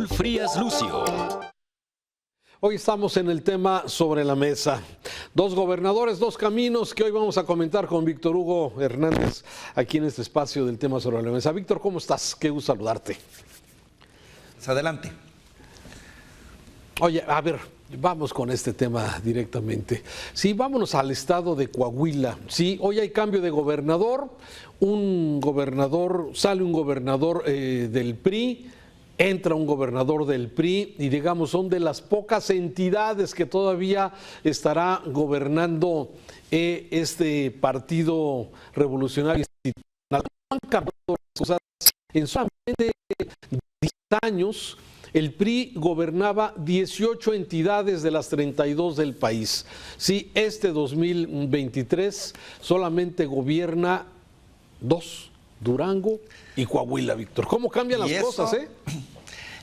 Raúl Frías Lucio. Hoy estamos en el tema sobre la mesa. Dos gobernadores, dos caminos que hoy vamos a comentar con Víctor Hugo Hernández aquí en este espacio del tema sobre la mesa. Víctor, ¿cómo estás? Qué gusto saludarte. Adelante. Oye, a ver, vamos con este tema directamente. Sí, vámonos al estado de Coahuila. Sí, hoy hay cambio de gobernador. Sale un gobernador del PRI. Entra un gobernador del PRI y digamos son de las pocas entidades que todavía estará gobernando este partido revolucionario institucional. Han cambiado las cosas en solamente 10 años. El PRI gobernaba 18 entidades de las 32 del país. Sí, este 2023 solamente gobierna 2. Durango y Coahuila, Víctor. ¿Cómo cambian las cosas,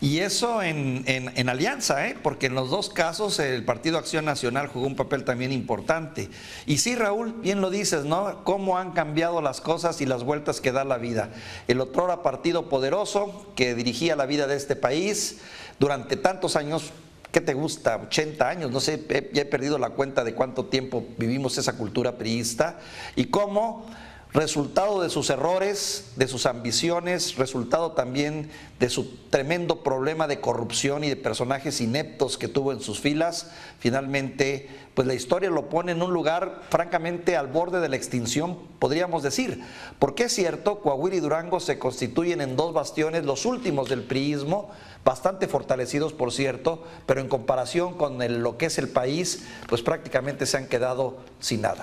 Y eso en alianza, porque en los dos casos el Partido Acción Nacional jugó un papel también importante. Y sí, Raúl, bien lo dices, ¿no? Cómo han cambiado las cosas y las vueltas que da la vida. El otrora partido poderoso que dirigía la vida de este país durante tantos años. ¿Qué te gusta? 80 años, no sé, ya he perdido la cuenta de cuánto tiempo vivimos esa cultura priista y cómo resultado de sus errores, de sus ambiciones, resultado también de su tremendo problema de corrupción y de personajes ineptos que tuvo en sus filas, finalmente pues la historia lo pone en un lugar francamente al borde de la extinción, podríamos decir, porque es cierto, Coahuila y Durango se constituyen en dos bastiones, los últimos del priismo, bastante fortalecidos por cierto, pero en comparación con lo que es el país, pues prácticamente se han quedado sin nada.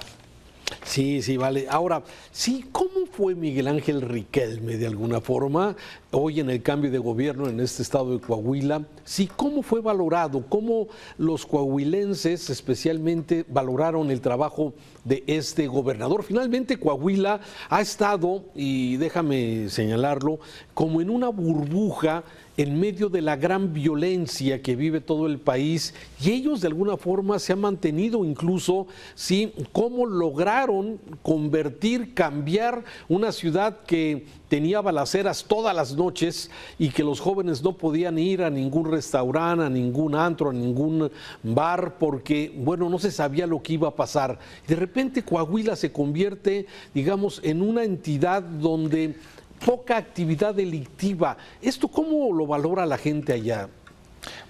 Sí, vale. Ahora, sí, ¿cómo fue Miguel Ángel Riquelme de alguna forma hoy en el cambio de gobierno en este estado de Coahuila? Sí, ¿cómo fue valorado? ¿Cómo los coahuilenses especialmente valoraron el trabajo de este gobernador? Finalmente Coahuila ha estado, y déjame señalarlo, como en una burbuja en medio de la gran violencia que vive todo el país, y ellos de alguna forma se han mantenido incluso, sí, cómo lograron cambiar una ciudad que tenía balaceras todas las noches y que los jóvenes no podían ir a ningún restaurante, a ningún antro, a ningún bar, porque, bueno, no se sabía lo que iba a pasar. De repente Coahuila se convierte, digamos, en una entidad donde poca actividad delictiva. ¿Esto cómo lo valora la gente allá?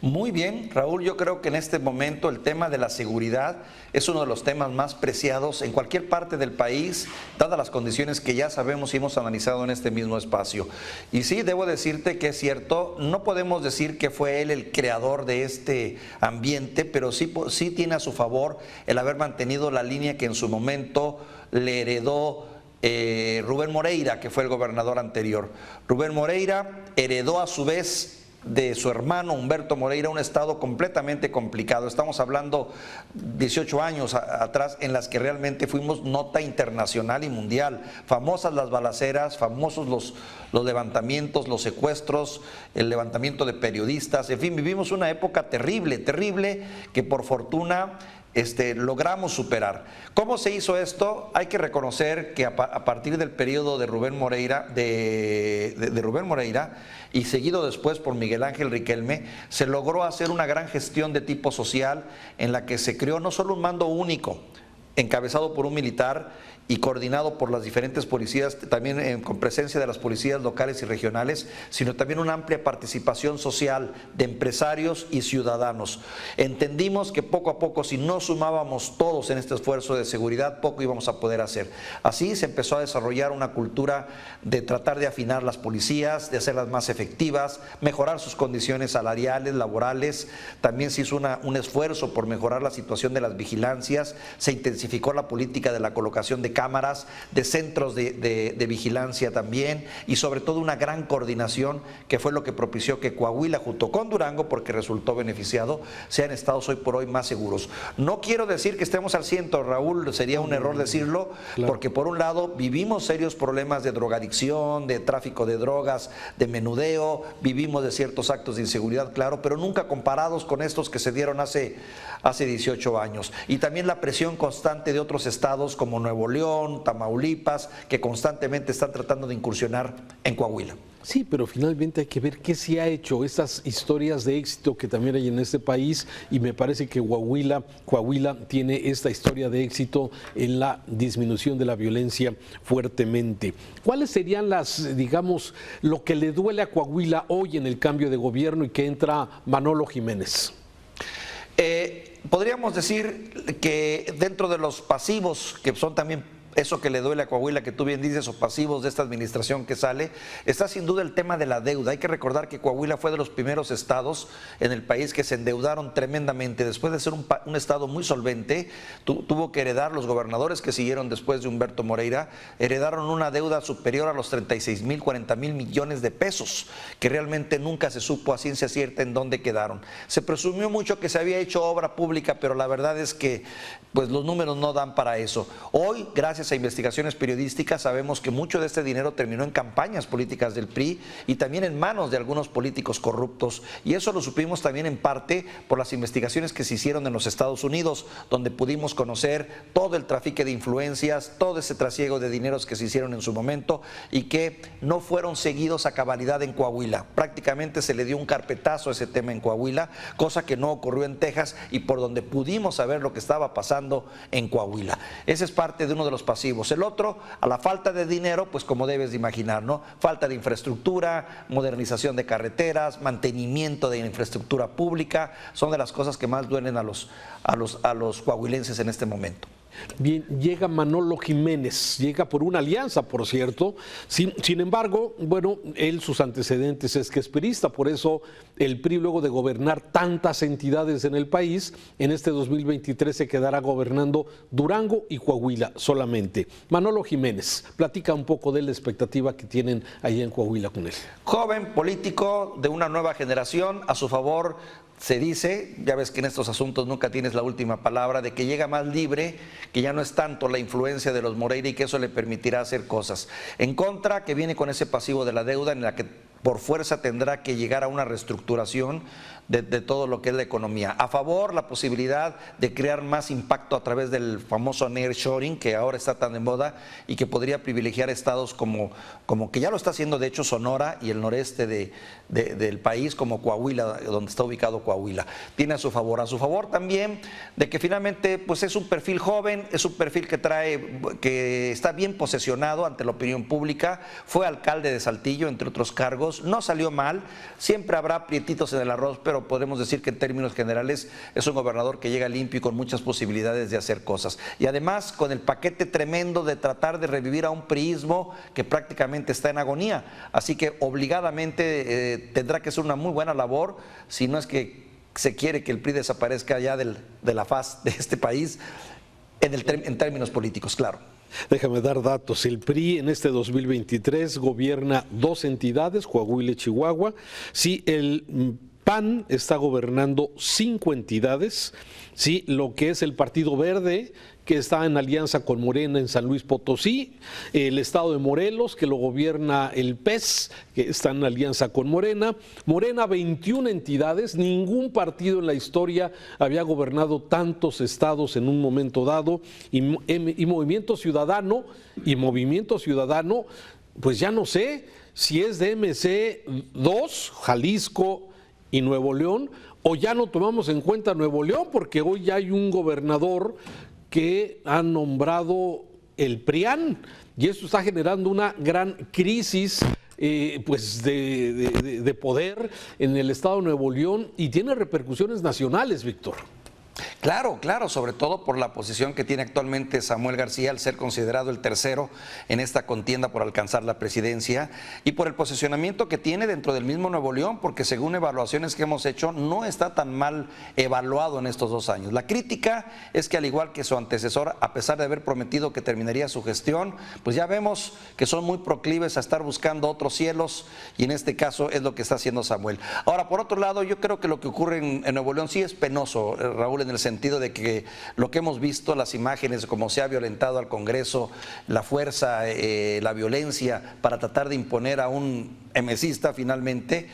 Muy bien, Raúl, yo creo que en este momento el tema de la seguridad es uno de los temas más preciados en cualquier parte del país, dadas las condiciones que ya sabemos y hemos analizado en este mismo espacio. Y sí, debo decirte que es cierto, no podemos decir que fue él el creador de este ambiente, pero sí tiene a su favor el haber mantenido la línea que en su momento le heredó Rubén Moreira, que fue el gobernador anterior. Rubén Moreira heredó a su vez de su hermano Humberto Moreira un estado completamente complicado. Estamos hablando 18 años atrás en las que realmente fuimos nota internacional y mundial. Famosas las balaceras, famosos los levantamientos, los secuestros, el levantamiento de periodistas. En fin, vivimos una época terrible, terrible, que por fortuna logramos superar. ¿Cómo se hizo esto? Hay que reconocer que a partir del periodo de Rubén Moreira, de Rubén Moreira, y seguido después por Miguel Ángel Riquelme, se logró hacer una gran gestión de tipo social en la que se creó no solo un mando único, encabezado por un militar y coordinado por las diferentes policías, también con presencia de las policías locales y regionales, sino también una amplia participación social de empresarios y ciudadanos. Entendimos que poco a poco, si no sumábamos todos en este esfuerzo de seguridad, poco íbamos a poder hacer. Así se empezó a desarrollar una cultura de tratar de afinar las policías, de hacerlas más efectivas, mejorar sus condiciones salariales, laborales. También se hizo un esfuerzo por mejorar la situación de las vigilancias, se intensificó la política de la colocación de cámaras, de centros de vigilancia también, y sobre todo una gran coordinación que fue lo que propició que Coahuila junto con Durango, porque resultó beneficiado, sean estados hoy por hoy más seguros. No quiero decir que estemos al 100, Raúl, sería un error decirlo, claro, porque por un lado vivimos serios problemas de drogadicción, de tráfico de drogas, de menudeo, vivimos de ciertos actos de inseguridad, claro, pero nunca comparados con estos que se dieron hace 18 años. Y también la presión constante constante de otros estados como Nuevo León, Tamaulipas, que constantemente están tratando de incursionar en Coahuila. Sí, pero finalmente hay que ver qué se ha hecho, estas historias de éxito que también hay en este país, y me parece que Coahuila tiene esta historia de éxito en la disminución de la violencia fuertemente. ¿Cuáles serían digamos, lo que le duele a Coahuila hoy en el cambio de gobierno y que entra Manolo Jiménez? Podríamos decir que dentro de los pasivos, que son también eso que le duele a Coahuila, que tú bien dices, o pasivos de esta administración que sale, está sin duda el tema de la deuda. Hay que recordar que Coahuila fue de los primeros estados en el país que se endeudaron tremendamente. Después de ser un estado muy solvente, tuvo que heredar, los gobernadores que siguieron después de Humberto Moreira, heredaron una deuda superior a los 36,000, 40,000 millones de pesos, que realmente nunca se supo a ciencia cierta en dónde quedaron. Se presumió mucho que se había hecho obra pública, pero la verdad es que pues los números no dan para eso. Hoy, gracias a investigaciones periodísticas, sabemos que mucho de este dinero terminó en campañas políticas del PRI y también en manos de algunos políticos corruptos, y eso lo supimos también en parte por las investigaciones que se hicieron en los Estados Unidos, donde pudimos conocer todo el tráfico de influencias, todo ese trasiego de dineros que se hicieron en su momento y que no fueron seguidos a cabalidad en Coahuila. Prácticamente se le dio un carpetazo a ese tema en Coahuila, cosa que no ocurrió en Texas y por donde pudimos saber lo que estaba pasando en Coahuila. Ese es parte de uno de los pasivos. El otro, a la falta de dinero, pues como debes de imaginar, ¿no? Falta de infraestructura, modernización de carreteras, mantenimiento de infraestructura pública, son de las cosas que más duelen a los coahuilenses en este momento. Bien, llega Manolo Jiménez, llega por una alianza, por cierto. Sin embargo, bueno, sus antecedentes es que es priista, por eso el PRI, luego de gobernar tantas entidades en el país, en este 2023 se quedará gobernando Durango y Coahuila solamente. Manolo Jiménez, platica un poco de la expectativa que tienen allá en Coahuila con él. Joven político de una nueva generación, a su favor se dice, ya ves que en estos asuntos nunca tienes la última palabra, de que llega más libre, que ya no es tanto la influencia de los Moreira y que eso le permitirá hacer cosas. En contra, que viene con ese pasivo de la deuda en la que por fuerza tendrá que llegar a una reestructuración de todo lo que es la economía. A favor, la posibilidad de crear más impacto a través del famoso nearshoring, que ahora está tan de moda y que podría privilegiar estados como que ya lo está haciendo, de hecho, Sonora y el noreste del país, como Coahuila, donde está ubicado Coahuila. Tiene a su favor también de que finalmente pues es un perfil joven, es un perfil que está bien posesionado ante la opinión pública, fue alcalde de Saltillo, entre otros cargos, no salió mal, siempre habrá prietitos en el arroz, pero podemos decir que en términos generales es un gobernador que llega limpio y con muchas posibilidades de hacer cosas. Y además con el paquete tremendo de tratar de revivir a un priismo que prácticamente está en agonía. Así que obligadamente tendrá que ser una muy buena labor, si no es que se quiere que el PRI desaparezca ya de la faz de este país en términos políticos, claro. Déjame dar datos. El PRI en este 2023 gobierna 2 entidades, Coahuila y Chihuahua. Sí, el PAN está gobernando 5 entidades. Sí, lo que es el Partido Verde, que está en alianza con Morena en San Luis Potosí, el estado de Morelos, que lo gobierna el PES, que está en alianza con Morena. Morena, 21 entidades, ningún partido en la historia había gobernado tantos estados en un momento dado, y Movimiento Ciudadano, pues ya no sé si es de MC2, Jalisco y Nuevo León, o ya no tomamos en cuenta Nuevo León, porque hoy ya hay un gobernador que han nombrado el PRIAN, y esto está generando una gran crisis pues de poder en el estado de Nuevo León, y tiene repercusiones nacionales, Víctor. Claro, sobre todo por la posición que tiene actualmente Samuel García al ser considerado el tercero en esta contienda por alcanzar la presidencia, y por el posicionamiento que tiene dentro del mismo Nuevo León, porque según evaluaciones que hemos hecho no está tan mal evaluado en estos 2 años. La crítica es que, al igual que su antecesor, a pesar de haber prometido que terminaría su gestión, pues ya vemos que son muy proclives a estar buscando otros cielos, y en este caso es lo que está haciendo Samuel. Ahora, por otro lado, yo creo que lo que ocurre en Nuevo León sí es penoso, Raúl, en el sentido sentido de que lo que hemos visto, las imágenes de cómo se ha violentado al Congreso, la fuerza, la violencia para tratar de imponer a un emesista finalmente,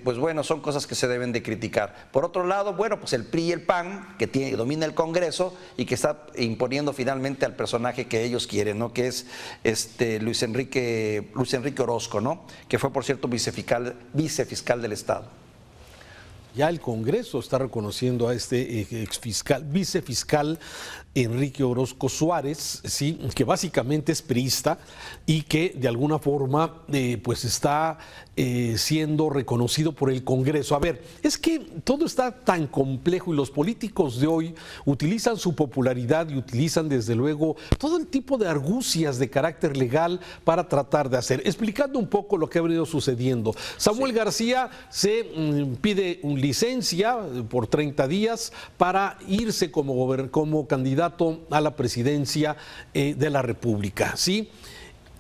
pues bueno, son cosas que se deben de criticar. Por otro lado, bueno, pues el PRI y el PAN, que domina el Congreso y que está imponiendo finalmente al personaje que ellos quieren, ¿no? Que es Luis Enrique Orozco, ¿no? Que fue, por cierto, vicefiscal del Estado. Ya el Congreso está reconociendo a este vicefiscal Enrique Orozco Suárez, ¿sí? Que básicamente es priista y que de alguna forma pues está siendo reconocido por el Congreso. A ver, es que todo está tan complejo y los políticos de hoy utilizan su popularidad y utilizan desde luego todo el tipo de argucias de carácter legal para tratar de hacer. Explicando un poco lo que ha venido sucediendo. Samuel García se pide una licencia por 30 días para irse como candidato a la presidencia de la República, ¿sí?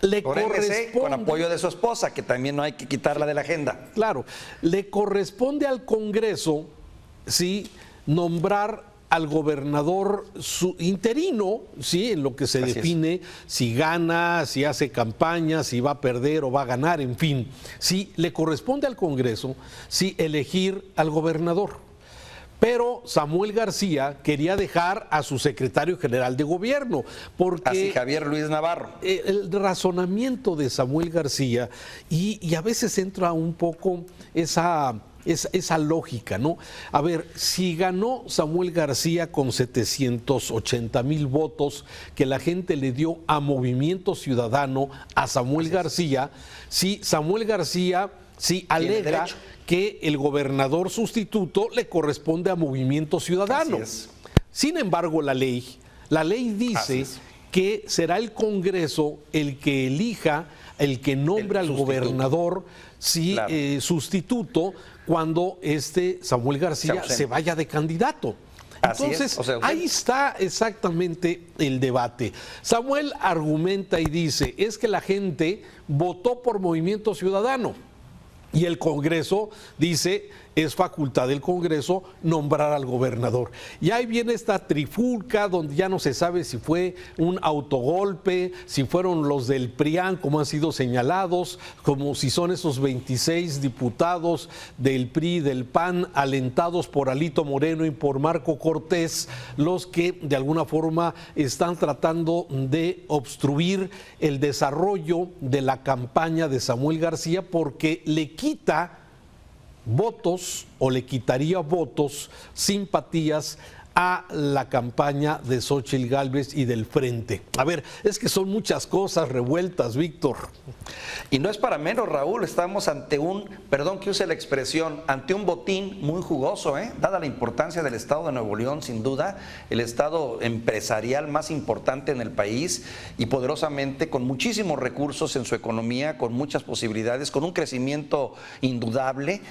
Le corresponde, con apoyo de su esposa, que también no hay que quitarla de la agenda. Claro, le corresponde al Congreso, ¿sí?, nombrar al gobernador interino, ¿sí?, en lo que se define si gana, si hace campaña, si va a perder o va a ganar, en fin. Sí, le corresponde al Congreso, sí, elegir al gobernador. Pero Samuel García quería dejar a su secretario general de gobierno, porque así Javier Luis Navarro. El razonamiento de Samuel García, y a veces entra un poco esa lógica, ¿no? A ver, si ganó Samuel García con 780,000 votos que la gente le dio a Movimiento Ciudadano, a Samuel García, sí, Samuel García sí alega que el gobernador sustituto le corresponde a Movimiento Ciudadano. Sin embargo, la ley dice que será el Congreso el que elija, el que nombre al gobernador sustituto cuando Samuel García se vaya de candidato. Entonces, ahí está exactamente el debate. Samuel argumenta y dice, es que la gente votó por Movimiento Ciudadano. Y el Congreso dice, es facultad del Congreso nombrar al gobernador. Y ahí viene esta trifulca donde ya no se sabe si fue un autogolpe, si fueron los del PRIAN, como han sido señalados, como si son esos 26 diputados del PRI, del PAN, alentados por Alito Moreno y por Marco Cortés, los que de alguna forma están tratando de obstruir el desarrollo de la campaña de Samuel García porque le quita votos o le quitaría votos, simpatías a la campaña de Xóchitl Gálvez y del Frente. A ver, es que son muchas cosas revueltas, Víctor. Y no es para menos, Raúl, estamos ante perdón que use la expresión, ante un botín muy jugoso, dada la importancia del estado de Nuevo León, sin duda, el estado empresarial más importante en el país y poderosamente con muchísimos recursos en su economía, con muchas posibilidades, con un crecimiento indudable,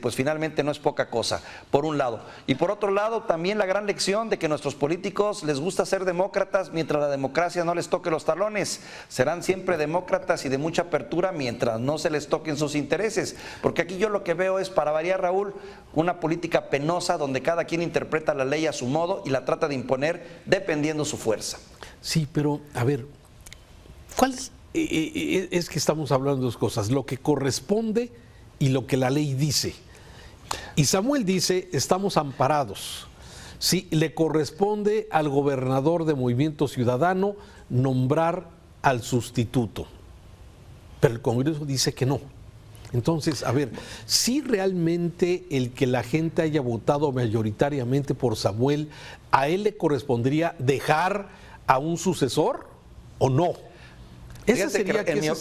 pues finalmente no es poca cosa, por un lado. Y por otro lado, también la gran lección de que nuestros políticos les gusta ser demócratas mientras la democracia no les toque los talones. Serán siempre demócratas y de mucha apertura mientras no se les toquen sus intereses. Porque aquí yo lo que veo es, para variar, Raúl, una política penosa donde cada quien interpreta la ley a su modo y la trata de imponer dependiendo su fuerza. Sí, pero a ver, ¿cuál es que estamos hablando de dos cosas? Lo que corresponde y lo que la ley dice. Y Samuel dice, estamos amparados. Sí, le corresponde al gobernador de Movimiento Ciudadano nombrar al sustituto, pero el Congreso dice que no. Entonces, a ver, si realmente el que la gente haya votado mayoritariamente por Samuel, ¿a él le correspondería dejar a un sucesor o no? Ese es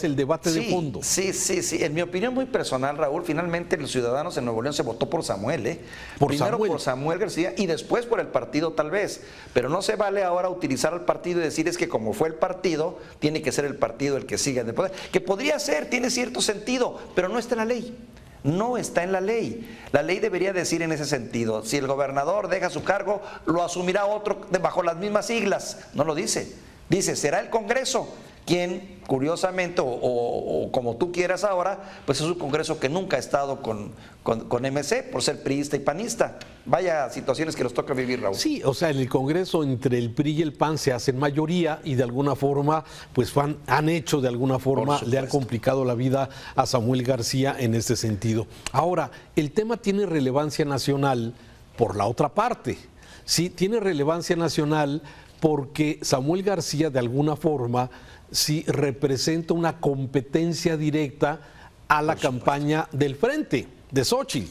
el debate de fondo. Sí. En mi opinión muy personal, Raúl, finalmente los ciudadanos en Nuevo León se votó por Samuel, Primero por Samuel García y después por el partido tal vez. Pero no se vale ahora utilizar al partido y decir es que como fue el partido, tiene que ser el partido el que siga en el poder. Que podría ser, tiene cierto sentido, pero no está en la ley. No está en la ley. La ley debería decir en ese sentido, si el gobernador deja su cargo, lo asumirá otro bajo las mismas siglas. No lo dice. Dice, será el Congreso quien curiosamente, o como tú quieras ahora, pues es un Congreso que nunca ha estado con MC por ser priista y panista. Vaya situaciones que nos toca vivir, Raúl. Sí, o sea, en el Congreso entre el PRI y el PAN se hacen mayoría y de alguna forma, pues han hecho de alguna forma, le han complicado la vida a Samuel García en este sentido. Ahora, el tema tiene relevancia nacional por la otra parte. Sí, tiene relevancia nacional porque Samuel García de alguna forma sí representa una competencia directa a la campaña del Frente de Xóchitl.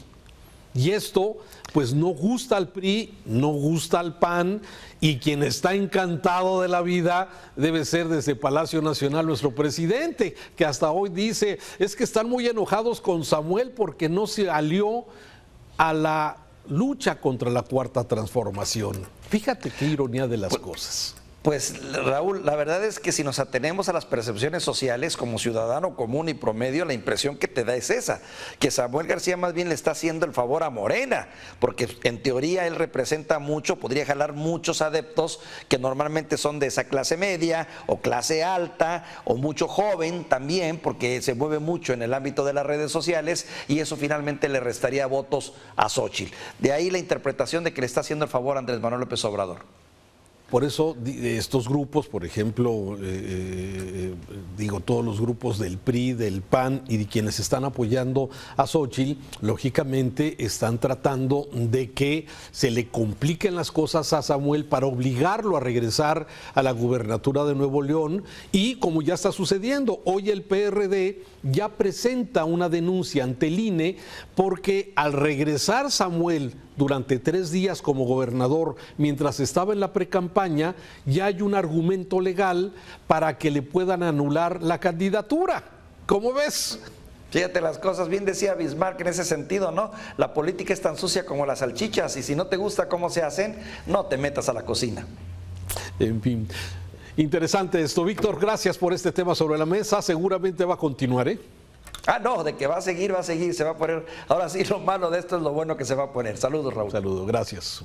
Y esto pues no gusta al PRI, no gusta al PAN, y quien está encantado de la vida debe ser desde Palacio Nacional nuestro presidente, que hasta hoy dice, es que están muy enojados con Samuel porque no se alió a la lucha contra la Cuarta Transformación. Fíjate qué ironía de las cosas. Pues Raúl, la verdad es que si nos atenemos a las percepciones sociales como ciudadano común y promedio, la impresión que te da es esa, que Samuel García más bien le está haciendo el favor a Morena, porque en teoría él representa mucho, podría jalar muchos adeptos que normalmente son de esa clase media o clase alta o mucho joven también, porque se mueve mucho en el ámbito de las redes sociales y eso finalmente le restaría votos a Xóchitl. De ahí la interpretación de que le está haciendo el favor a Andrés Manuel López Obrador. Por eso estos grupos, por ejemplo, digo, todos los grupos del PRI, del PAN y de quienes están apoyando a Xóchitl, lógicamente están tratando de que se le compliquen las cosas a Samuel para obligarlo a regresar a la gubernatura de Nuevo León y como ya está sucediendo, hoy el PRD ya presenta una denuncia ante el INE porque al regresar Samuel durante 3 días como gobernador, mientras estaba en la precampaña, ya hay un argumento legal para que le puedan anular la candidatura. ¿Cómo ves? Fíjate las cosas, bien decía Bismarck en ese sentido, ¿no? La política es tan sucia como las salchichas y si no te gusta cómo se hacen, no te metas a la cocina. En fin, interesante esto. Víctor, gracias por este tema sobre la mesa. Seguramente va a continuar, ¿eh? Ah, no, de que va a seguir, se va a poner. Ahora sí, lo malo de esto es lo bueno que se va a poner. Saludos, Raúl. Saludos, gracias.